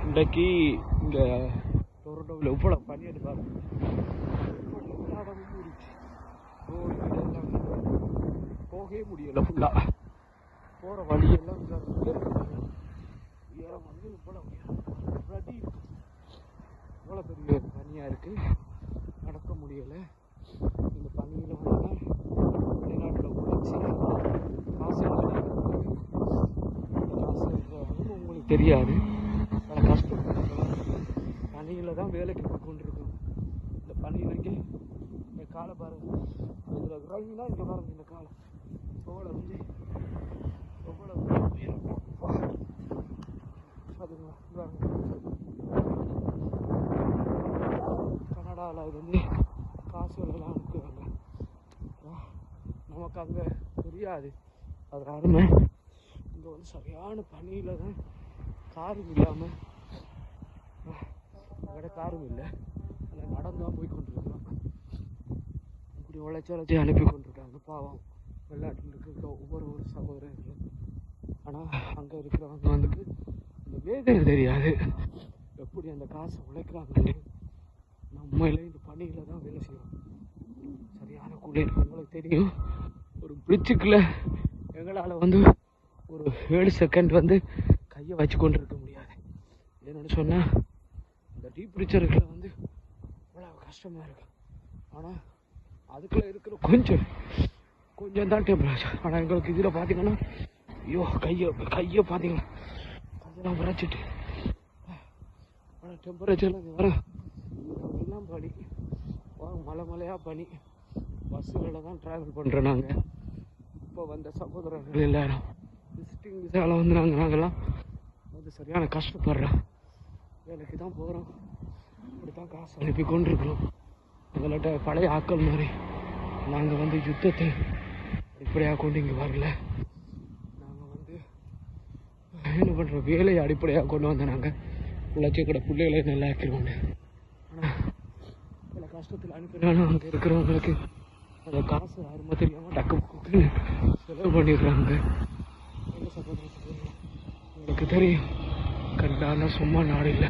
இன்றைக்கு இந்த டொரண்டோவில் இவ்வளோ பனி எடுப்பாரு. போகவே முடியலை. ஃபுல்லாக போகிற வழியெல்லாம் உயரம் வந்து இவ்வளோ பிரதி இருக்கு. இவ்வளோ பெரிய பனியாக இருக்குது, நடக்க முடியலை. இந்த பனியில் வந்து வெளிநாட்டில் உழைச்சி காசு வந்து உங்களுக்கு தெரியாது. பல கஷ்டப்படுறாங்க. பனியில் தான் வேலைக்கு போய் கொண்டிருக்கோம். இந்த பனியிலங்கே இந்த காலை பாருங்க, இதில் இறங்கினா இங்கே பாருங்க, இந்த காலை தோலை வந்து எவ்வளோ உயரம் அதுங்க. கனடாவில் அது வந்து காசுகளெல்லாம் அனுப்புவாங்க. நமக்கு அங்கே தெரியாது அது அருமை. இங்கே வந்து சரியான பனியில் தான் காரும் இல்லாமல், அங்கே காரும் இல்லை, அதில் நடந்தான் போய் கொண்டிருக்கிறோம். இப்படி உழைச்சி அனுப்பி கொண்டிருக்காங்க பாவம் வெளிநாட்டில் இருக்கிற ஒவ்வொரு சகோதரர்களும். ஆனால் அங்கே இருக்கிறவங்க வந்துட்டு அந்த வேதனை தெரியாது, எப்படி அந்த காசை உழைக்கிறாங்கன்னு. நம்மளே இந்த பணியில் தான் வேலை செய்வோம். சரியான குளிர் உங்களுக்கு தெரியும். ஒரு பிரிட்ஜுக்குள்ளே எங்களால் வந்து ஒரு 7 செகண்ட் வந்து கையை வச்சு கொண்டு இருக்க முடியாது. என்னென்னு சொன்னால் இந்த டீப் பிரிட்ஜருக்குள்ள வந்து அவ்வளோ கஷ்டமாக இருக்கு. ஆனால் அதுக்குள்ளே இருக்கிற கொஞ்சம் தான் டெம்பரேச்சர். ஆனால் எங்களுக்கு இதில் பார்த்தீங்கன்னா ஐயோ கையை பார்த்தீங்கன்னா அதெல்லாம் உரைச்சிட்டு ஆனால் டெம்பரேச்சரில் இங்கே வர எல்லாம் பனி, மலையாக பனி. பஸ்ஸுகளில் தான் ட்ராவல் பண்ணுறோம் நாங்கள். இப்போ வந்த சகோதரர்கள் எல்லாரும் விசிட்டிங் விசாவில் வந்து நாங்கள்லாம் வந்து சரியான கஷ்டப்படுறோம். வேலைக்கு தான் போகிறோம், இப்படி தான் காசு அனுப்பி கொண்டிருக்கிறோம். எங்கள்கிட்ட பழைய ஆக்கள் மாதிரி நாங்கள் வந்து யுத்தத்தை அடிப்படையாக கொண்டு இங்கே வரல. நாங்கள் வந்து என்ன பண்ணுறோம், வேலையை அடிப்படையாக கொண்டு வந்தோம். நாங்கள் உழைச்சிக்கூட பிள்ளைகளை நல்லா ஆக்கிடுவோங்க. ஆனால் சில கஷ்டத்தில் அனுப்பினாலும் அங்கே இருக்கிறவங்களுக்கு அந்த காசு யாருமே தெரியாமல் டக்கு செலவு பண்ணிடுறாங்க. என்ன சகோதரர் உங்களுக்கு தெரியும், கண்டான சும்மா நாடு இல்லை.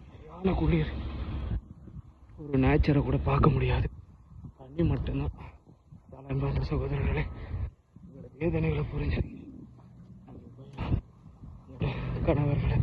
சரியான குளிர், ஒரு நேச்சரை கூட பார்க்க முடியாது, தண்ணி மட்டும்தான். தலைமையான சகோதரர்களே, உங்களோட வேதனைகளை புரிஞ்சு கணவர்களை